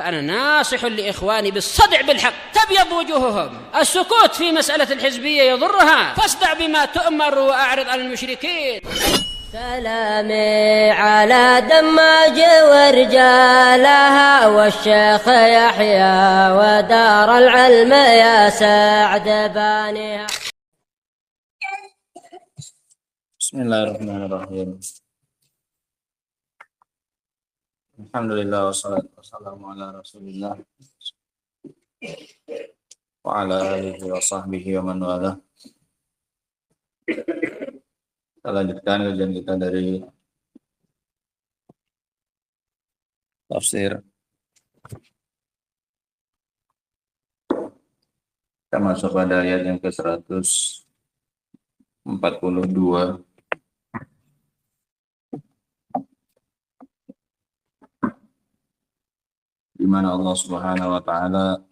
فأنا ناصح لإخواني بالصدع بالحق تبيض وجوههم. السكوت في مسألة الحزبية يضرها، فاصدع بما تؤمر وأعرض عن المشركين. سلامي على دماج ورجالها والشيخ يحيى ودار العلم يا سعد بانيها. بسم الله الرحمن الرحيم. الحمد لله والصلاة والسلام على رسول الله وعلى آله وصحبه ومن والاه. Kita lanjutkan kajian kita dari tafsir. Kita masuk pada ayat yang ke-142. Di mana Allah Subhanahu wa taala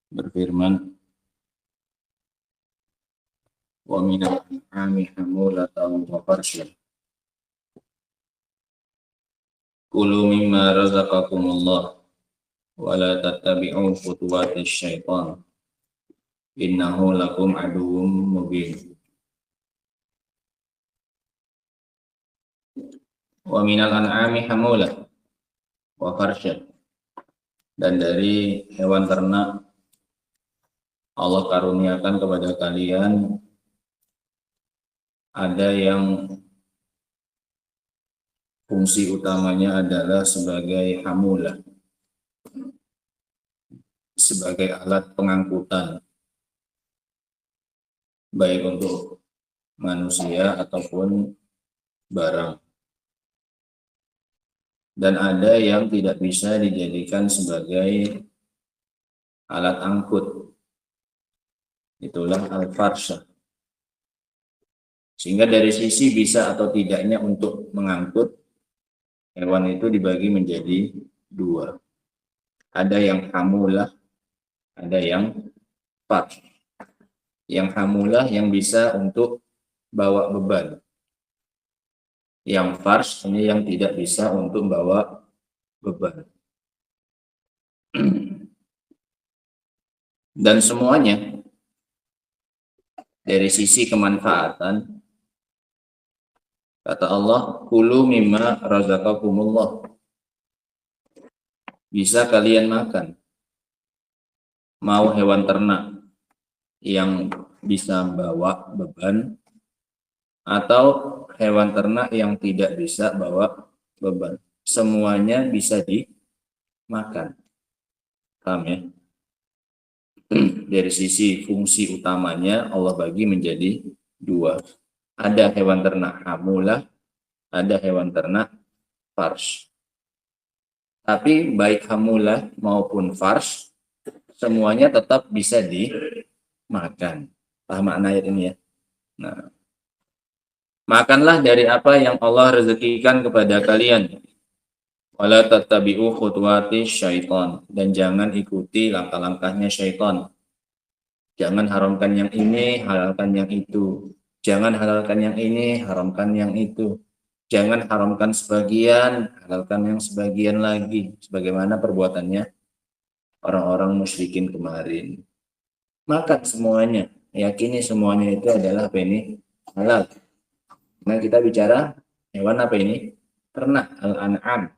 berfirman, wa minal an'ami hamulatan wa farshan kulu mimma razaqakumullah wa la tattabi'u khutuwatis syaitan innahu lakum aduwwum mubin. Wa minal an'ami hamulah wa farshan, dan dari hewan ternak Allah karuniakan kepada kalian ada yang fungsi utamanya adalah sebagai hamulah, sebagai alat pengangkutan baik untuk manusia ataupun barang. Dan ada yang tidak bisa dijadikan sebagai alat angkut, itulah al-farsha. Sehingga dari sisi bisa atau tidaknya untuk mengangkut, hewan itu dibagi menjadi dua. Ada yang hamulah, ada yang fars. Yang hamulah yang bisa untuk bawa beban. Yang fars ini yang tidak bisa untuk bawa beban. Dan semuanya dari sisi kemanfaatan, kata Allah, kulu mimma razaqakumullah, bisa kalian makan. Mau hewan ternak yang bisa bawa beban atau hewan ternak yang tidak bisa bawa beban, semuanya bisa dimakan. Paham ya? Dari sisi fungsi utamanya Allah bagi menjadi dua. Ada hewan ternak hamulah, ada hewan ternak fars. Tapi baik hamulah maupun fars, semuanya tetap bisa dimakan. Paham makna ayat ini ya? Nah, makanlah dari apa yang Allah rezekikan kepada kalian. Wala tattabi'u khutuwati syaitan, dan jangan ikuti langkah-langkahnya syaitan. Jangan haramkan yang ini, halalkan yang itu. Jangan halalkan yang ini, haramkan yang itu. Jangan haramkan sebagian, halalkan yang sebagian lagi. Sebagaimana perbuatannya orang-orang musyrikin kemarin. Makan semuanya, yakini semuanya itu adalah apa ini? Halal. Nah, kita bicara hewan apa ini? Ternak, al-an'am.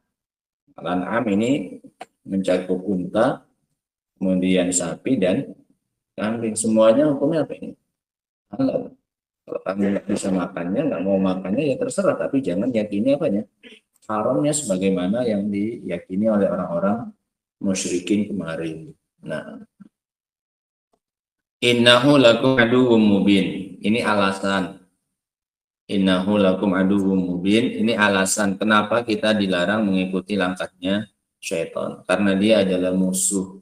Al-an'am ini mencakup unta, kemudian sapi dan kambing. Semuanya hukumnya apa ini? Halal. Kalau kamu nggak bisa makannya, nggak mau makannya ya terserah, tapi jangan yakini apanya? Haramnya sebagaimana yang diyakini oleh orang-orang musyrikin kemarin. Nah, innahu lakum aduwwum mubin. Ini alasan. Innahu lakum aduwwum mubin. Ini alasan kenapa kita dilarang mengikuti langkahnya syaitan. Karena dia adalah musuh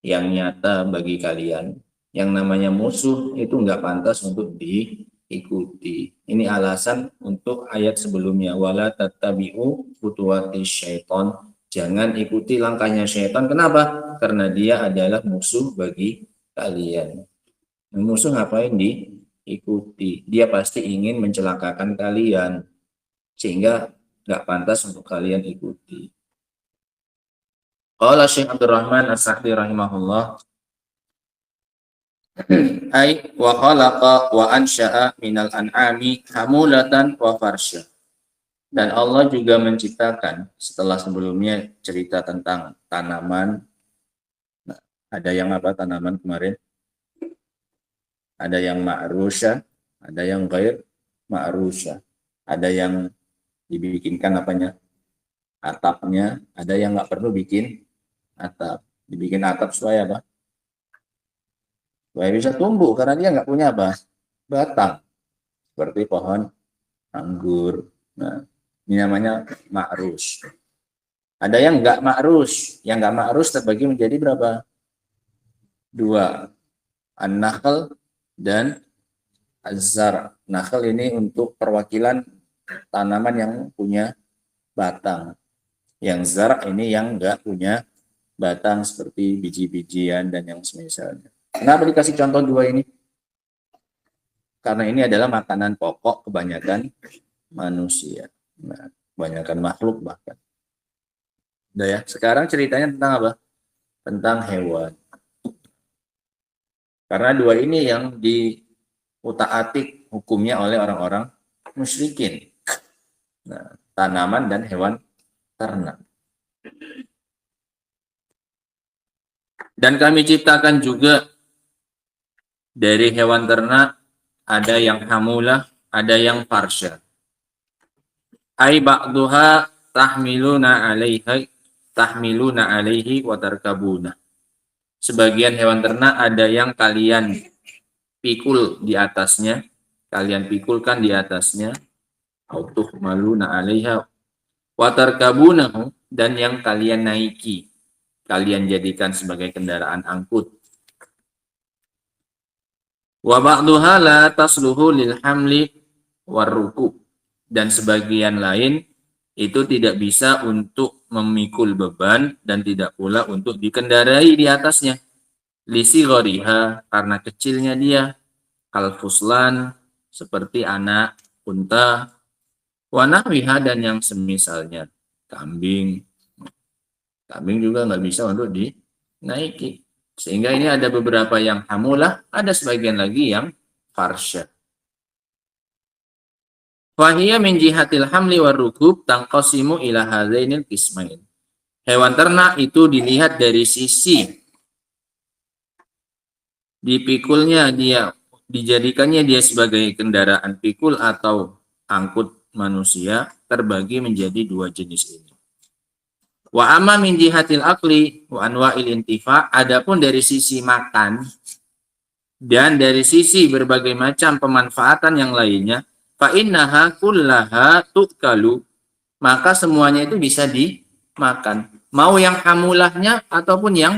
yang nyata bagi kalian. Yang namanya musuh itu nggak pantas untuk diikuti. Ini alasan untuk ayat sebelumnya. Wala tattabi'u khutuwati syaitan. Jangan ikuti langkahnya syaitan. Kenapa? Karena dia adalah musuh bagi kalian. Musuh ngapain diikuti? Dia pasti ingin mencelakakan kalian. Sehingga nggak pantas untuk kalian ikuti. Qala Syekh Abdurrahman As-Sa'di rahimahullah, ai wa khalaqa wa ansha'a minal an'ami hamulatan wa farsya. Dan Allah juga menciptakan, setelah sebelumnya cerita tentang tanaman. Nah, ada yang apa tanaman kemarin? Ada yang ma'rusya, ada yang ghair ma'rusya. Ada yang dibikinkan apanya? Atapnya, ada yang nggak perlu bikin atap. Dibikin atap supaya apa? Supaya bisa tumbuh, karena dia nggak punya apa? Batang. Seperti pohon anggur. Nah, ini namanya ma'rus. Ada yang nggak ma'rus. Yang nggak ma'rus terbagi menjadi berapa? 2. An-nakhl dan az-zar. Nakhl ini untuk perwakilan tanaman yang punya batang. Yang zar ini yang nggak punya batang seperti biji-bijian dan yang semisalnya. Kenapa dikasih contoh 2 ini? Karena ini adalah makanan pokok kebanyakan manusia. Nah, kebanyakan makhluk bahkan. Udah ya, sekarang ceritanya tentang apa? Tentang hewan. Karena 2 ini yang diutak-atik hukumnya oleh orang-orang musyrikin. Nah, tanaman dan hewan ternak. Dan kami ciptakan juga dari hewan ternak ada yang hamulah, ada yang farsya. Ai ba'duha tahmiluna alaihi wa tarkabuna. Sebagian hewan ternak ada yang kalian pikul di atasnya, kalian pikulkan di atasnya, autuh maluna alaiha wa tarkabunahu, dan yang kalian naiki, kalian jadikan sebagai kendaraan angkut. Wa ba'duha la tasluhu lil hamli warrukub, dan sebagian lain itu tidak bisa untuk memikul beban dan tidak pula untuk dikendarai di atasnya. Lisi ghoriha, karena kecilnya dia, kalfuslan, seperti anak unta, wanahwiha, dan yang semisalnya, kambing. Kambing juga nggak bisa untuk dinaiki. Sehingga ini ada beberapa yang hamulah, ada sebagian lagi yang farsya. Fahiyya min jihatil hamli warrukub tangqasimu ila hadzainil qismain. Hewan ternak itu dilihat dari sisi dipikulnya dia, dijadikannya dia sebagai kendaraan pikul atau angkut manusia, terbagi menjadi 2 jenis ini. Wa amma min jihatil akli wa anwa'il intifa, adapun dari sisi makan dan dari sisi berbagai macam pemanfaatan yang lainnya, fa innaha kullaha tukalu, maka semuanya itu bisa dimakan. Mau yang hamulahnya ataupun yang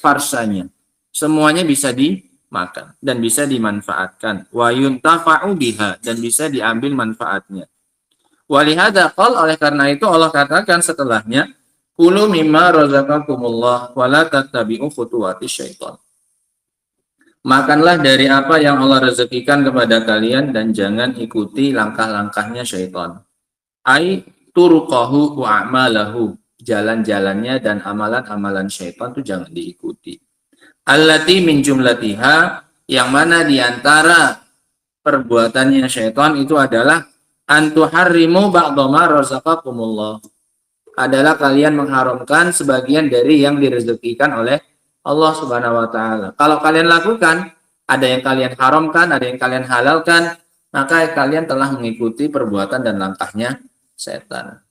farsanya, semuanya bisa dimakan dan bisa dimanfaatkan. Wa yuntafa'u biha, dan bisa diambil manfaatnya. Walihada qol, oleh karena itu Allah katakan setelahnya, kulu mimma razaqakumullah wa la tattabi'u khutuwatis syaitan. Makanlah dari apa yang Allah rezekikan kepada kalian dan jangan ikuti langkah-langkahnya syaitan. Ai turuqahu wa a'malahu, jalan-jalannya dan amalan-amalan syaitan itu jangan diikuti. Allati min jumlatiha, yang mana diantara perbuatannya syaitan itu adalah antuharrimu ba'dha ma razaqakumullah, adalah kalian mengharamkan sebagian dari yang direzekikan oleh Allah Subhanahu wa taala. Kalau kalian lakukan, ada yang kalian haramkan, ada yang kalian halalkan, maka kalian telah mengikuti perbuatan dan langkahnya setan.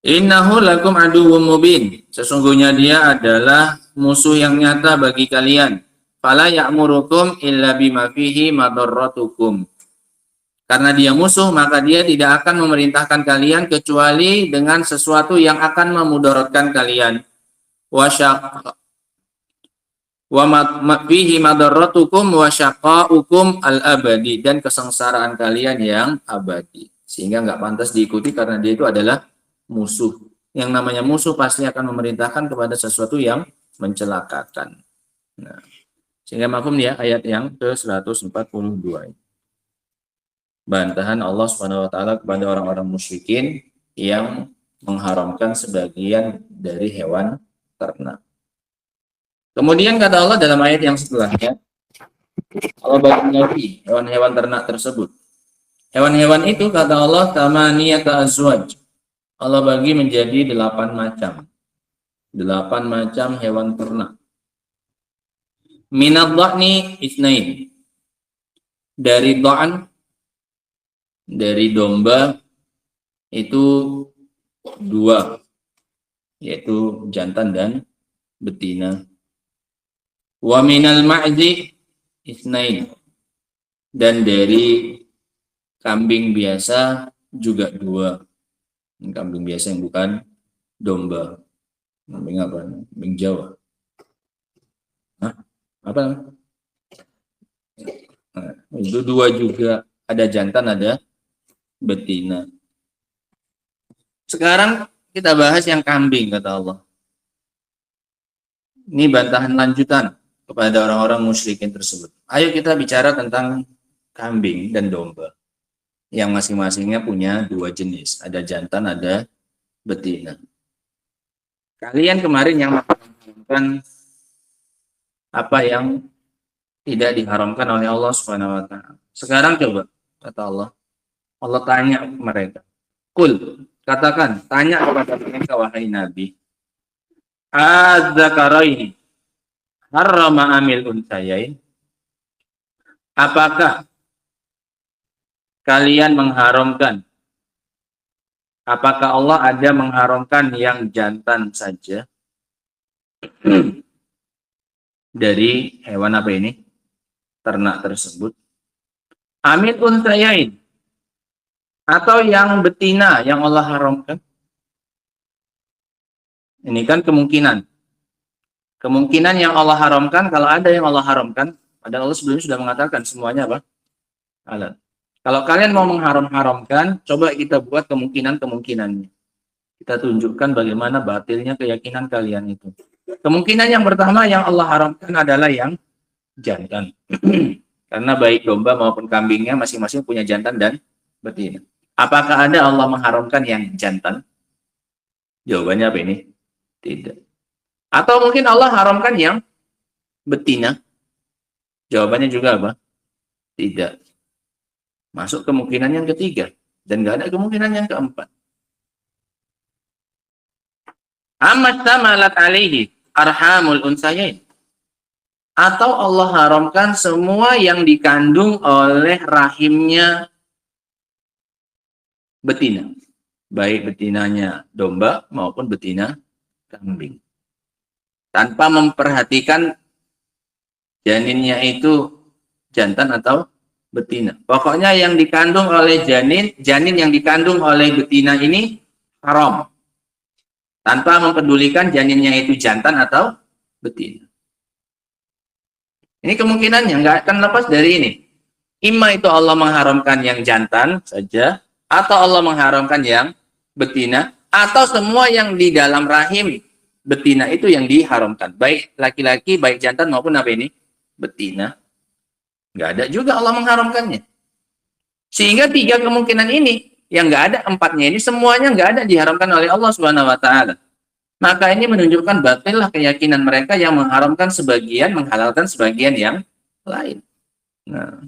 Innahu lakum aduwwum mubin, sesungguhnya dia adalah musuh yang nyata bagi kalian. Fala ya'murukum illa bima fihi madarratukum. Karena dia musuh, maka dia tidak akan memerintahkan kalian kecuali dengan sesuatu yang akan memudaratkan kalian. Wa fihi madarratukum wa syaqaukum al-abadi, dan kesengsaraan kalian yang abadi. Sehingga nggak pantas diikuti karena dia itu adalah musuh. Yang namanya musuh pasti akan memerintahkan kepada sesuatu yang mencelakakan. Nah, sehingga mafhum ya ayat yang ke-142. bantahan Allah Subhanahu wa taala kepada orang-orang musyrikin yang mengharamkan sebagian dari hewan ternak. Kemudian kata Allah dalam ayat yang setelahnya, Allah bagi lagi hewan-hewan ternak tersebut. Hewan-hewan itu kata Allah tamaniyata azwaj. Allah bagi menjadi 8 macam. 8 macam hewan ternak. Minad dha'ni itsnain. Dari dha'an, dari domba itu 2, yaitu jantan dan betina. Wa minal ma'zi itsnain. Dan dari kambing biasa juga 2. Kambing biasa yang bukan domba. Kambing apa? Kambing Jawa. Hah? Apa? Nah, itu 2 juga. Ada jantan, ada betina. Sekarang kita bahas yang kambing, kata Allah. Ini bantahan lanjutan kepada orang-orang musyrikin tersebut. Ayo kita bicara tentang kambing dan domba. Yang masing-masingnya punya 2 jenis. Ada jantan, ada betina. Kalian kemarin yang mengharamkan apa yang tidak diharamkan oleh Allah Subhanahu wa taala. Sekarang coba, kata Allah. Allah tanya mereka. Kul, katakan, tanya kepada mereka wahai Nabi. Az-zakaraini harrama amil unsayain. Apakah kalian mengharamkan? Apakah Allah ada mengharamkan yang jantan saja? Dari hewan apa ini? Ternak tersebut. Amil unsayain. Atau yang betina yang Allah haramkan? Ini kan kemungkinan. Kemungkinan yang Allah haramkan, kalau ada yang Allah haramkan, padahal Allah sebelumnya sudah mengatakan semuanya apa? Halal. Kalau kalian mau mengharam-haramkan, coba kita buat kemungkinan-kemungkinannya. Kita tunjukkan bagaimana batilnya keyakinan kalian itu. Kemungkinan yang pertama yang Allah haramkan adalah yang jantan. Karena baik domba maupun kambingnya masing-masing punya jantan dan betina. Apakah ada Allah mengharamkan yang jantan? Jawabannya apa ini? Tidak. Atau mungkin Allah haramkan yang betina? Jawabannya juga apa? Tidak. Masuk kemungkinan yang ketiga. Dan nggak ada kemungkinan yang keempat. Amat tamalat alaihi arhamul unsayain. Atau Allah haramkan semua yang dikandung oleh rahimnya betina. Baik betinanya domba maupun betina kambing. Tanpa memperhatikan janinnya itu jantan atau betina. Pokoknya yang dikandung oleh janin yang dikandung oleh betina ini haram. Tanpa mempedulikan janinnya itu jantan atau betina. Ini kemungkinannya nggak akan lepas dari ini. Imma itu Allah mengharamkan yang jantan saja, atau Allah mengharamkan yang betina, atau semua yang di dalam rahim betina itu yang diharamkan. Baik laki-laki, baik jantan maupun apa ini? Betina. Nggak ada juga Allah mengharamkannya. Sehingga 3 kemungkinan ini, yang nggak ada 4-nya ini, semuanya nggak ada diharamkan oleh Allah Subhanahu wa taala. Maka ini menunjukkan batillah keyakinan mereka yang mengharamkan sebagian, menghalalkan sebagian yang lain. Nah.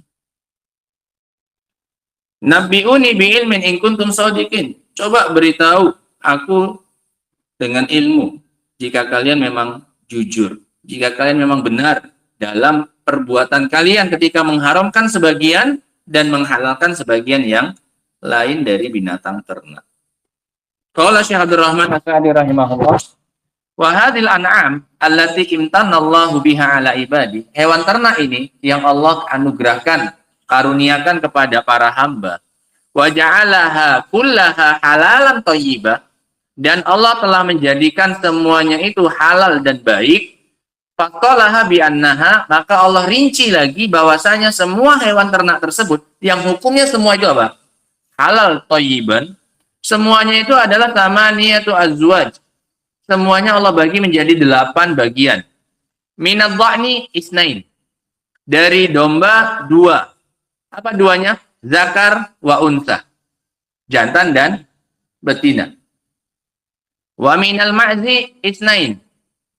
Nabi'uni bi'ilmin in kuntum shadiqin. Coba beritahu aku dengan ilmu jika kalian memang jujur, jika kalian memang benar dalam perbuatan kalian ketika mengharamkan sebagian dan menghalalkan sebagian yang lain dari binatang ternak. Qala Syekh Abdul Rahman As-Sa'di rahimahullah, wa hadhil an'am allati imtanallahu biha ala ibadi. Hewan ternak ini yang Allah anugerahkan, karuniakan kepada para hamba. Wa ja'alaha kullaha halalan thayyibah, dan Allah telah menjadikan semuanya itu halal dan baik. Faqalaha bi annaha, maka Allah rinci lagi bahwasanya semua hewan ternak tersebut yang hukumnya semua itu apa? Halal thayyiban. Semuanya itu adalah tamaniyatu azwaj. Semuanya Allah bagi menjadi 8 bagian. Minadh dha'ni isnain. Dari domba 2. Apa duanya? zakar wa unsa. Jantan dan betina. Wa minal ma'zi isnain.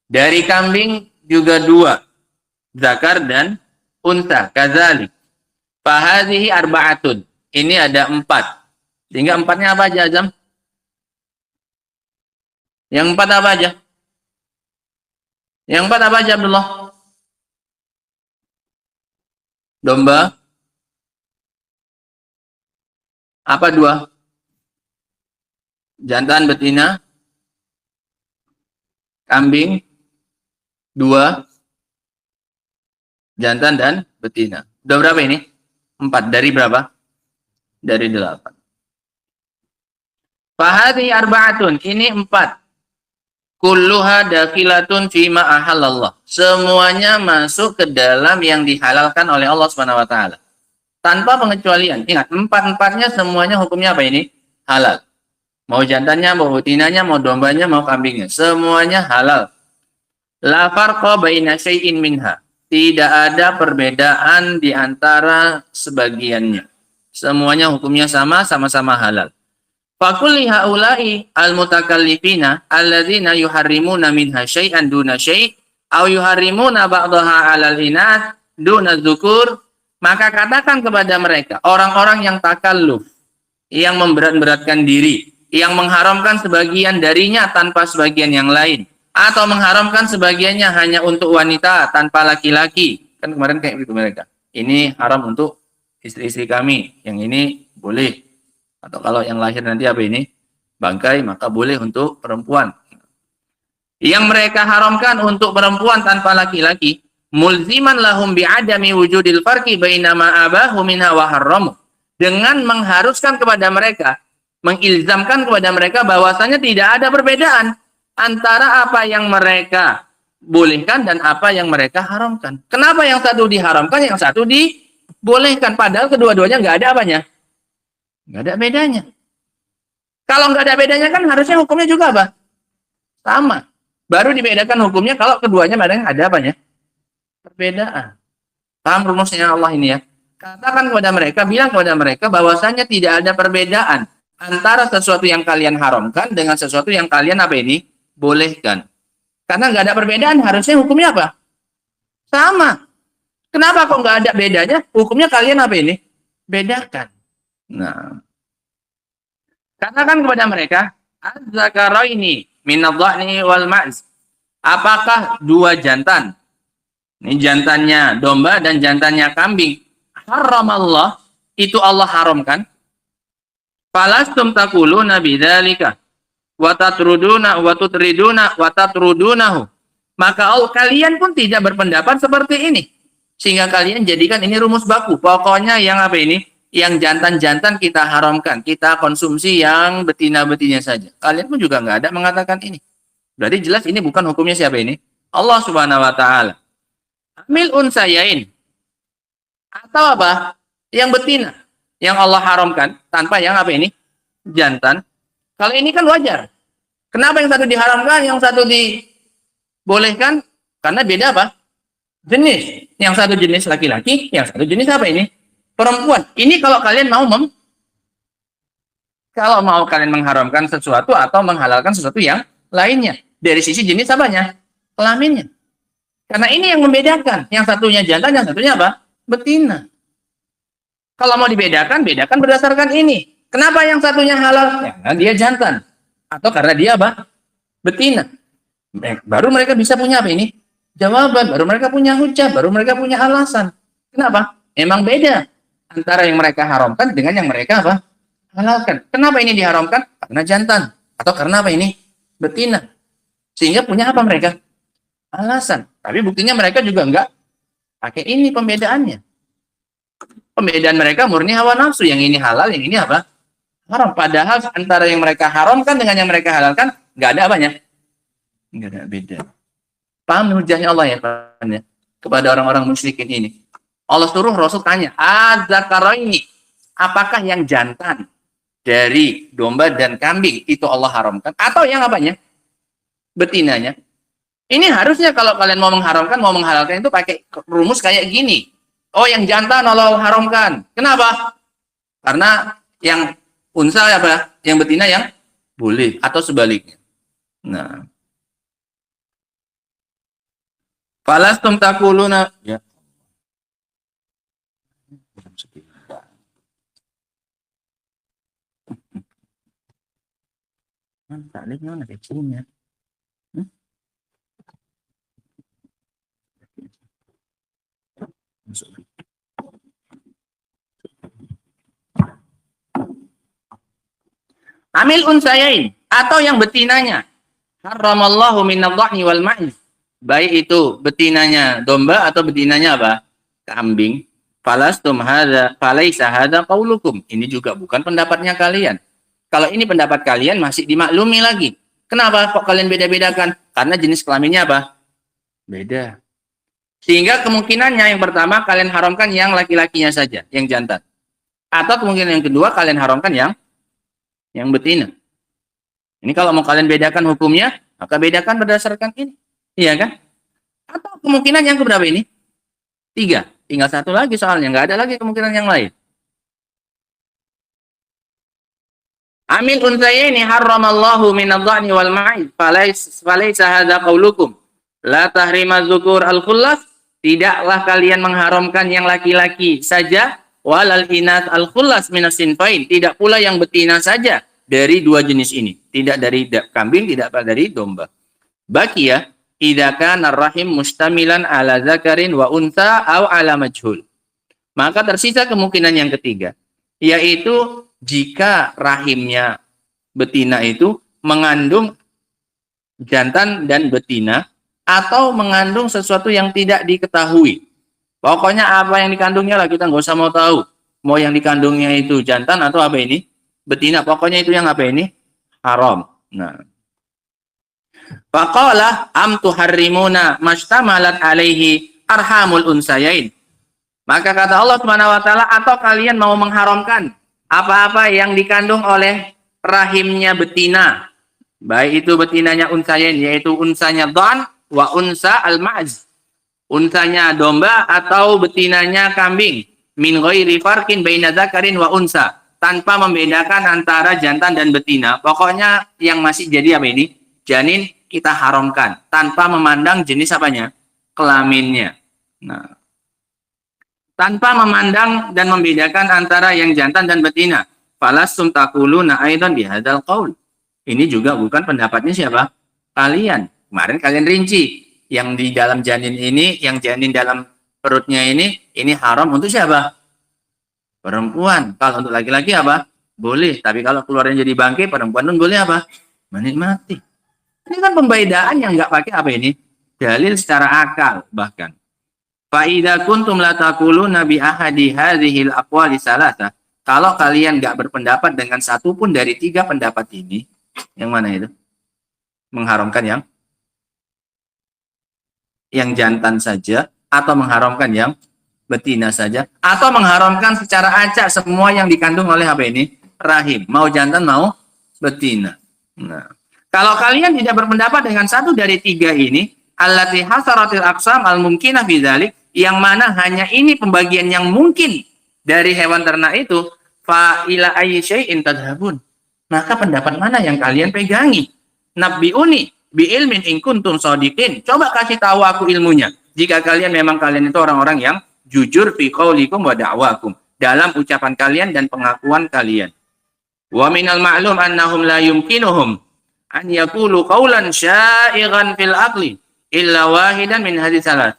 Dari kambing juga 2. Zakar dan unsa. Kadzalik. Fahadhihi arba'atun. Ini ada 4. Sehingga 4-nya apa aja, Azam? Yang 4 apa aja? Yang 4 apa aja, Abdullah? Domba. Apa 2? Jantan, betina. Kambing. 2. Jantan dan betina. Udah berapa ini? 4. Dari berapa? Dari 8. Fahadhi arba'atun. Ini 4. Kulluha dakhilatun fima ahallallah. Semuanya masuk ke dalam yang dihalalkan oleh Allah Subhanahu wa taala. Tanpa pengecualian. Ingat, 4-4-nya semuanya hukumnya apa ini? Halal. Mau jantannya, mau betinanya, mau dombanya, mau kambingnya. Semuanya halal. La farqa baina syai'in minha. Tidak ada perbedaan di antara sebagiannya. Semuanya hukumnya sama, sama-sama halal. Fakulli haula'i al-mutakallifina alladzina yuharrimuna minha syai'an duna syai' aw yuharrimuna ba'daha 'alal inath duna dzukur, maka katakan kepada mereka, orang-orang yang takalluf, yang memberat-beratkan diri, yang mengharamkan sebagian darinya tanpa sebagian yang lain, atau mengharamkan sebagiannya hanya untuk wanita tanpa laki-laki. Kan kemarin kayak gitu mereka. Ini haram untuk istri-istri kami, yang ini boleh. Atau kalau yang lahir nanti apa ini? Bangkai, maka boleh untuk perempuan. Yang mereka haramkan untuk perempuan tanpa laki-laki, mulziman lahum bi'adami wujudil farqi baina ma abahu minha wa harramu. Dengan mengharuskan kepada mereka, mengilzamkan kepada mereka bahwasanya tidak ada perbedaan antara apa yang mereka bolehkan dan apa yang mereka haramkan. Kenapa yang satu diharamkan, yang satu dibolehkan? Padahal kedua-duanya nggak ada apanya? Nggak ada bedanya. Kalau nggak ada bedanya kan harusnya hukumnya juga apa? Sama. Baru dibedakan hukumnya kalau keduanya ada apanya? Perbedaan. Paham rumusnya Allah ini ya? Katakan kepada mereka, bilang kepada mereka bahwasanya tidak ada perbedaan antara sesuatu yang kalian haramkan dengan sesuatu yang kalian apa ini? Bolehkan. Karena nggak ada perbedaan, harusnya hukumnya apa? Sama. Kenapa kok nggak ada bedanya? Hukumnya kalian apa ini? Bedakan. Nah, katakan kepada mereka, az-zakaraini minadh-dha'ni wal ma'z. Apakah 2 jantan? Ini jantannya domba dan jantannya kambing. Haram Allah, itu Allah haramkan. Falastum taquluna bidzalika wa tatruduna wa tutriduna wa tatrudunahu. Maka kalian pun tidak berpendapat seperti ini. Sehingga kalian jadikan ini rumus baku. Pokoknya yang apa ini? Yang jantan-jantan kita haramkan, kita konsumsi yang betina-betina saja. Kalian pun juga nggak ada mengatakan ini. Berarti jelas ini bukan hukumnya siapa ini? Allah Subhanahu wa taala. Amil unsayain. Atau apa? Yang betina. Yang Allah haramkan tanpa yang apa ini? Jantan. Kalau ini kan wajar. Kenapa yang satu diharamkan, yang satu dibolehkan? Karena beda apa? Jenis. Yang satu jenis laki-laki, yang satu jenis apa ini? Perempuan. Ini kalau kalian mau kalian mengharamkan sesuatu atau menghalalkan sesuatu yang lainnya. Dari sisi jenis apanya? Kelaminnya. Karena ini yang membedakan. Yang satunya jantan, yang satunya apa? Betina. Kalau mau dibedakan, bedakan berdasarkan ini. Kenapa yang satunya halal? Ya, karena dia jantan. Atau karena dia apa? Betina. Baru mereka bisa punya apa ini? Jawaban. Baru mereka punya hujah. Baru mereka punya alasan. Kenapa? Emang beda antara yang mereka haramkan dengan yang mereka apa? Halalkan. Kenapa ini diharamkan? Karena jantan. Atau karena apa ini? Betina. Sehingga punya apa mereka? Alasan. Tapi buktinya mereka juga enggak pakai ini pembedaannya. Pembedaan mereka murni hawa nafsu. Yang ini halal, yang ini apa? Haram. Padahal antara yang mereka haramkan dengan yang mereka halalkan enggak ada apanya? Enggak ada beda. Paham hujahnya Allah ya? Kepada orang-orang musyrikin ini. Allah suruh Rasul tanya, az-zakaraini, apakah yang jantan dari domba dan kambing itu Allah haramkan? Atau yang apanya? Betinanya. Ini harusnya kalau kalian mau mengharamkan, mau menghalalkan itu pakai rumus kayak gini. Oh, yang jantan Allah haramkan. Kenapa? Karena yang unsa apa? Yang betina yang boleh atau sebaliknya. Nah, falastum taquluna ya. Takliknya mana kecilnya? Amil unsayain atau yang betinanya. Haramallahu minadh-dhani wal ma'iz. Baik itu betinanya domba atau betinanya apa? Kambing. Falastum hadza falaisa hadza qaulukum. Ini juga bukan pendapatnya kalian. Kalau ini pendapat kalian masih dimaklumi lagi. Kenapa kok kalian beda-bedakan? Karena jenis kelaminnya apa? Beda. Sehingga kemungkinannya yang pertama kalian haramkan yang laki-lakinya saja, yang jantan. Atau kemungkinan yang kedua kalian haramkan yang betina. Ini kalau mau kalian bedakan hukumnya, maka bedakan berdasarkan ini. Iya kan? Atau kemungkinan yang keberapa ini? 3. Tinggal 1 lagi soalnya. Nggak ada lagi kemungkinan yang lain. Amil unsayaini harramallahu minadh-dhani wal ma'iz falaysa hadza qaulukum la tahrima dzukur al-khullas. Tidaklah kalian mengharamkan yang laki-laki saja walal inath al-khullas minas sinfain. Tidak pula yang betina saja dari 2 jenis ini. Tidak dari kambing, tidak dari domba. Baqiya idza kana ar-rahim mustamilan ala zakarin wa untha aw ala majhul. Maka tersisa kemungkinan yang ketiga, yaitu jika rahimnya betina itu mengandung jantan dan betina atau mengandung sesuatu yang tidak diketahui. Pokoknya apa yang dikandungnya lah kita nggak usah mau tahu. Mau yang dikandungnya itu jantan atau apa ini? Betina. Pokoknya itu yang apa ini? Haram. Nah. Faqala am tuharrimuna mashtamalat alaihi arhamul unsayain. Maka kata Allah Subhanahu wa taala, atau kalian mau mengharamkan apa-apa yang dikandung oleh rahimnya betina. Baik itu betinanya unsayain, yaitu unsanya dhan wa unsa al-ma'z. Unsanya domba atau betinanya kambing. Min ghairi farqin baina dzakarin wa unsa. Tanpa membedakan antara jantan dan betina. Pokoknya yang masih jadi apa ini? Janin kita haramkan. Tanpa memandang jenis apanya? Kelaminnya. Nah, tanpa memandang dan membedakan antara yang jantan dan betina. Falastum taquluna aidan bihadzal qaul. Ini juga bukan pendapatnya siapa? Kalian. Kemarin kalian rinci. Yang di dalam janin ini, yang janin dalam perutnya ini haram untuk siapa? Perempuan. Kalau untuk laki-laki apa? Boleh. Tapi kalau keluarnya jadi bangkai, perempuan pun boleh apa? Menikmati. Ini kan pembedaan yang nggak pakai apa ini? Dalil secara akal bahkan. Fa'idha kuntum la taquluna bi ahadi hadhil aqwali salasa. Kalau kalian nggak berpendapat dengan satu pun dari 3 pendapat ini, yang mana itu? Mengharamkan yang jantan saja, atau mengharamkan yang betina saja, atau mengharamkan secara acak semua yang dikandung oleh apa ini? Rahim. Mau jantan, mau betina. Nah, kalau kalian tidak berpendapat dengan satu dari 3 ini, allati hasaratil aqsam al-mumkinah bidzalik, yang mana hanya ini pembagian yang mungkin dari hewan ternak itu, fa ila ayyi syai'in tadhhabun. Maka pendapat mana yang kalian pegangi? Nabbi'uni bi ilmin in kuntum shadiqin. Coba kasih tahu aku ilmunya. Jika kalian memang kalian itu orang-orang yang jujur fi qaulikum wa da'wakum, dalam ucapan kalian dan pengakuan kalian. Wa minal ma'lum annahum la yumkinuhum an yaqulu qawlan sya'ighan fil aqli illa wahidan min hadhihi salat.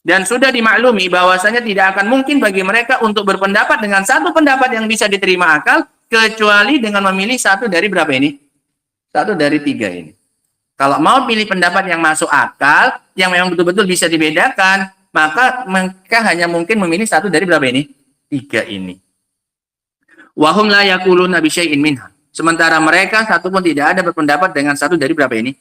Dan sudah dimaklumi bahwasanya tidak akan mungkin bagi mereka untuk berpendapat dengan satu pendapat yang bisa diterima akal, kecuali dengan memilih satu dari berapa ini? Satu dari 3 ini. Kalau mau pilih pendapat yang masuk akal, yang memang betul-betul bisa dibedakan, maka mereka hanya mungkin memilih satu dari berapa ini? 3 ini. Wahum la yaquluna bi syai'in minha. Sementara mereka satu pun tidak ada berpendapat dengan satu dari berapa ini?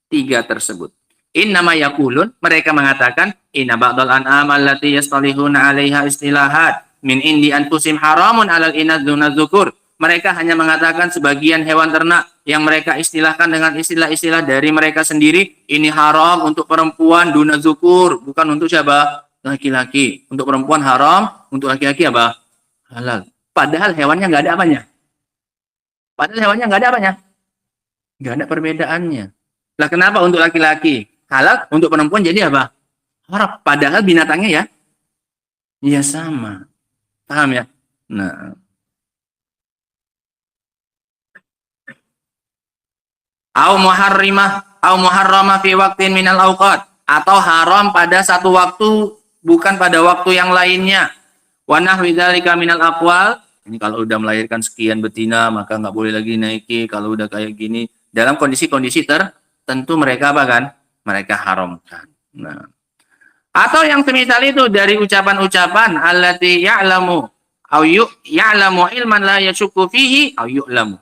3 tersebut. Innama yaqulun, mereka mengatakan inna ba'dal an'am allati yastalihuna 'alaiha istilahat min indi anfusim haramun 'alal inath duna dzukur. Mereka hanya mengatakan sebagian hewan ternak yang mereka istilahkan dengan istilah-istilah dari mereka sendiri, ini haram untuk perempuan duna dzukur, bukan untuk siapa? Laki-laki. Untuk perempuan haram, untuk laki-laki apa? Halal. Padahal hewannya nggak ada apanya. Padahal hewannya nggak ada apanya. Nggak ada perbedaannya. Lah kenapa untuk laki-laki halal, untuk perempuan jadi apa? Haram. Padahal binatangnya ya sama. Paham ya? Nah, au muharrama fi waqtin minal awqat, atau haram pada satu waktu bukan pada waktu yang lainnya. Wa nahwi dzalika minal aqwal, ini kalau udah melahirkan sekian betina maka nggak boleh lagi naiki, kalau udah kayak gini dalam kondisi-kondisi tertentu mereka apa kan? Mereka haramkan. Nah, atau yang semisal itu dari ucapan-ucapan allati ya'lamu au ya'lamu ilman la yashukku fihi au yu'lamu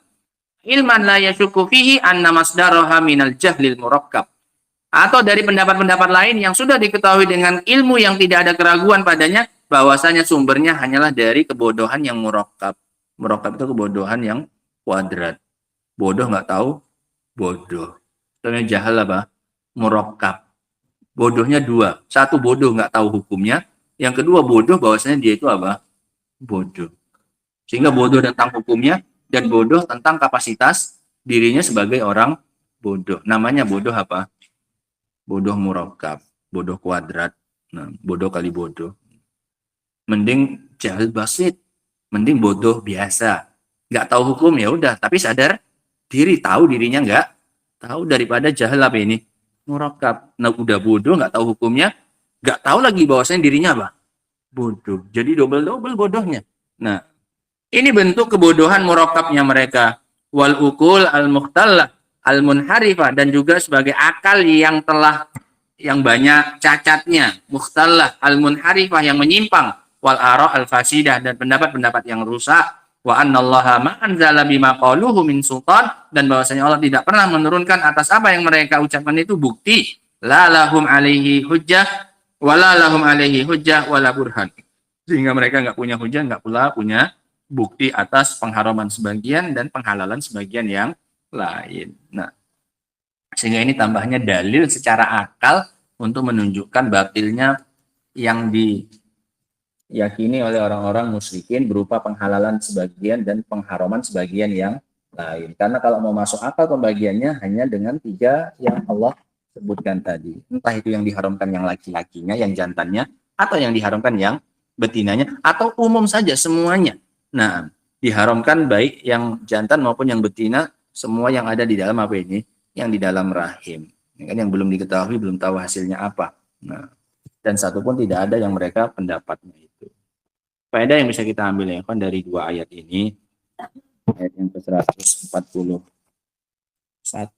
ilman la yashukku fihi anna masdaraha minal jahlil murakkab, atau dari pendapat-pendapat lain yang sudah diketahui dengan ilmu yang tidak ada keraguan padanya bahwasanya sumbernya hanyalah dari kebodohan yang murakkab. Murakkab itu kebodohan yang kuadrat. Bodoh nggak tahu bodoh. Contohnya jahal apa? Murakkab. Bodohnya dua. Satu, bodoh nggak tahu hukumnya. Yang kedua, bodoh bahwasanya dia itu apa? Bodoh. Sehingga bodoh tentang hukumnya dan bodoh tentang kapasitas dirinya sebagai orang bodoh. Namanya bodoh apa? Bodoh murakkab, bodoh kuadrat. Nah, bodoh kali bodoh. Mending jahil basit, mending bodoh biasa. Nggak tahu hukum ya udah, tapi sadar diri, tahu dirinya nggak tahu, daripada jahil apa ini? Murakkab. Nah, udah bodoh, nggak tahu hukumnya, nggak tahu lagi bahwasanya dirinya apa? Bodoh. Jadi double-double bodohnya. Nah, ini bentuk kebodohan murakkabnya mereka. Wal ukul al-mukhtallah al-munharifah, dan juga sebagai akal yang banyak cacatnya, mukhtallah al-munharifah yang menyimpang, wal ara al-fasidah, dan pendapat-pendapat yang rusak. Wa annallaha ma anzala bima qaluhu min sultan, dan bahwasanya Allah tidak pernah menurunkan atas apa yang mereka ucapkan itu bukti. La lahum alaihi hujjah wala lahum alaihi hujjah wala burhan. Sehingga mereka nggak punya hujjah, nggak pula punya bukti atas pengharaman sebagian dan penghalalan sebagian yang lain. Nah, sehingga ini tambahnya dalil secara akal untuk menunjukkan batilnya yang diyakini oleh orang-orang musyrikin berupa penghalalan sebagian dan pengharaman sebagian yang lain. Karena kalau mau masuk akal pembagiannya hanya dengan 3 yang Allah sebutkan tadi. Entah itu yang diharamkan yang laki-lakinya, yang jantannya, atau yang diharamkan yang betinanya, atau umum saja semuanya. Nah, diharamkan baik yang jantan maupun yang betina, semua yang ada di dalam apa ini? Yang di dalam rahim. Ini kan yang belum diketahui, belum tahu hasilnya apa. Nah, dan satu pun tidak ada yang mereka pendapatnya itu. Faedah yang bisa kita ambil ya kan dari 2 ayat ini, ayat yang ke-141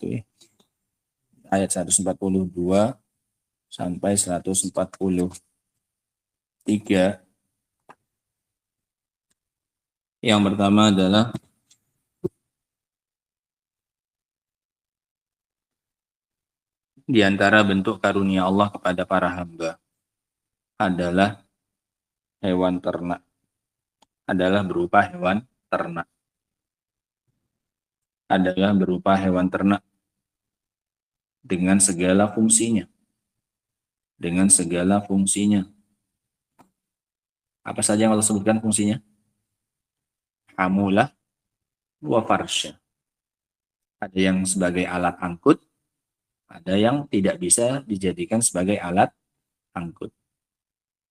ya. Ayat 142 sampai 143. Yang pertama adalah di antara bentuk karunia Allah kepada para hamba adalah hewan ternak. Adalah berupa hewan ternak. Adalah berupa hewan ternak dengan segala fungsinya. Dengan segala fungsinya. Apa saja yang Allah sebutkan fungsinya? Hamulah wa farsha. Ada yang sebagai alat angkut, ada yang tidak bisa dijadikan sebagai alat angkut.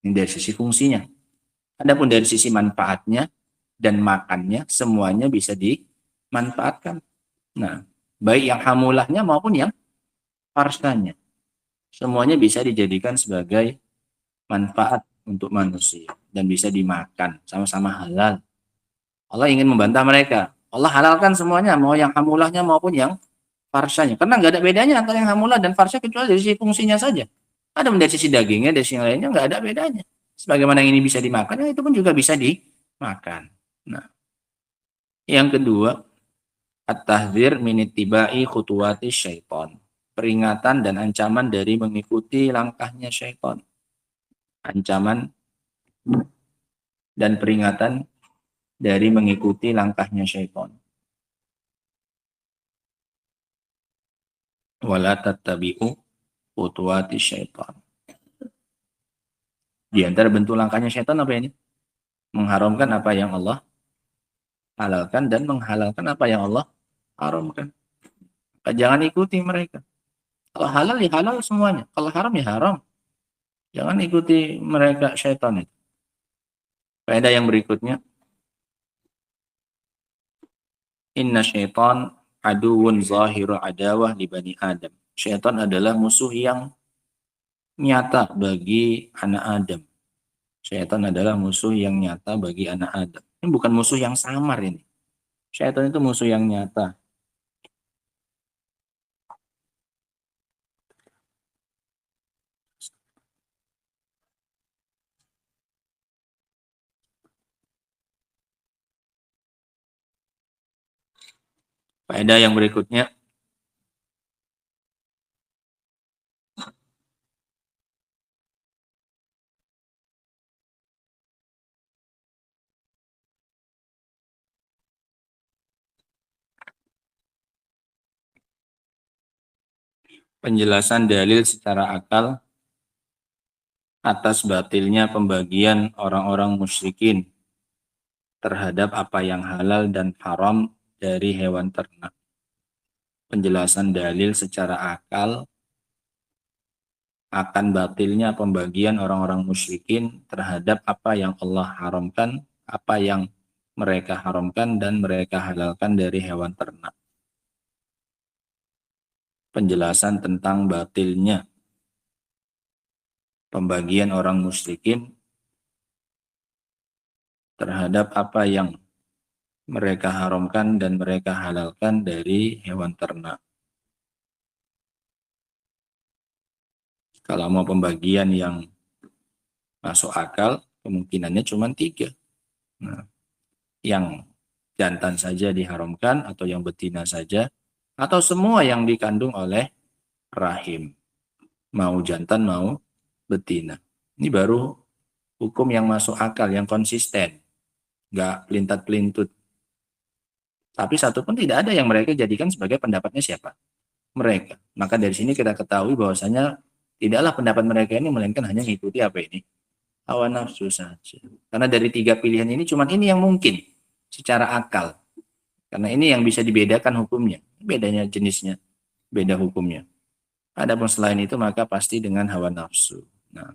Ini dari sisi fungsinya. Adapun dari sisi manfaatnya dan makannya, semuanya bisa dimanfaatkan. Nah, baik yang hamulahnya maupun yang farshanya, semuanya bisa dijadikan sebagai manfaat untuk manusia dan bisa dimakan, sama-sama halal. Allah ingin membantah mereka. Allah halalkan semuanya, mau yang hamulahnya maupun yang farshanya. Karena nggak ada bedanya antara yang hamulah dan farsha kecuali dari sisi fungsinya saja. Ada dari sisi dagingnya, dari sisi yang lainnya nggak ada bedanya. Sebagaimana yang ini bisa dimakan, ya itu pun juga bisa dimakan. Nah, yang kedua, at-tahdzir min ittiba'i khutuwati syaitan. Peringatan dan ancaman dari mengikuti langkahnya syaitan. Ancaman dan peringatan dari mengikuti langkahnya syaitan. Wala tattabi'u khutuwati syaitan. Di antara bentuk langkahnya syaitan apa ini? Mengharamkan apa yang Allah menghalalkan dan menghalalkan apa yang Allah haramkan. Maka jangan ikuti mereka. Kalau halal ya halal semuanya, kalau haram ya haram. Jangan ikuti mereka syaitan itu. Faedah yang berikutnya, inna syaitan aduwwun zahiru adawah li bani Adam. Syaitan adalah musuh yang nyata bagi anak Adam. Syaitan adalah musuh yang nyata bagi anak Adam. Ini bukan musuh yang samar ini. Syaitan itu musuh yang nyata. Faedah yang berikutnya, penjelasan dalil secara akal atas batilnya pembagian orang-orang musyrikin terhadap apa yang halal dan haram dari hewan ternak. Penjelasan dalil secara akal akan batilnya pembagian orang-orang musyrikin terhadap apa yang Allah haramkan, apa yang mereka haramkan dan mereka halalkan dari hewan ternak. Penjelasan tentang batilnya pembagian orang musyrikin terhadap apa yang mereka haramkan dan mereka halalkan dari hewan ternak. Kalau mau pembagian yang masuk akal, kemungkinannya cuma 3. Nah, yang jantan saja diharamkan, atau yang betina saja, atau semua yang dikandung oleh rahim. Mau jantan, mau betina. Ini baru hukum yang masuk akal, yang konsisten. Nggak pelintat-pelintut. Tapi satu pun tidak ada yang mereka jadikan sebagai pendapatnya siapa? Mereka. Maka dari sini kita ketahui bahwasanya tidaklah pendapat mereka ini melainkan hanya mengikuti apa ini? Hawa nafsu saja. Karena dari 3 pilihan ini cuma ini yang mungkin secara akal. Karena ini yang bisa dibedakan hukumnya. Bedanya jenisnya, beda hukumnya. Adapun selain itu maka pasti dengan hawa nafsu. Nah,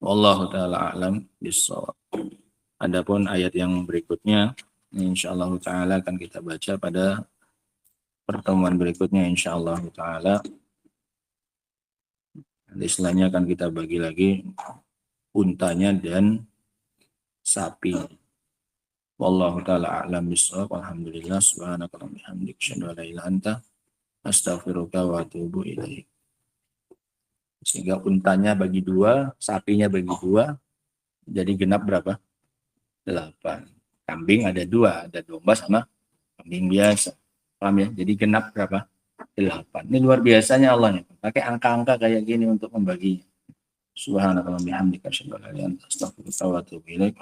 wallahu taala a'lam bissawab. Adapun ayat yang berikutnya insyaallah taala akan kita baca pada pertemuan berikutnya insyaallah taala. Istilahnya akan kita bagi lagi untanya dan sapi. Wallahu taala a'lam bissawab. Alhamdulillah subhanaka wa bihamdika asyhadu an la ilaha illa anta astaghfiruka wa atubu ilaik. Sehingga untanya bagi 2, sapinya bagi 2, jadi genap berapa? 8. Kambing ada 2, ada domba sama kambing biasa. Paham ya? Jadi genap berapa? 8. Ini luar biasanya Allah nih. Pakai angka-angka kayak gini untuk membaginya. Subhanallah bihamdika asyhadu an la ilaha illa anta astaghfiruka wa atubu ilaik.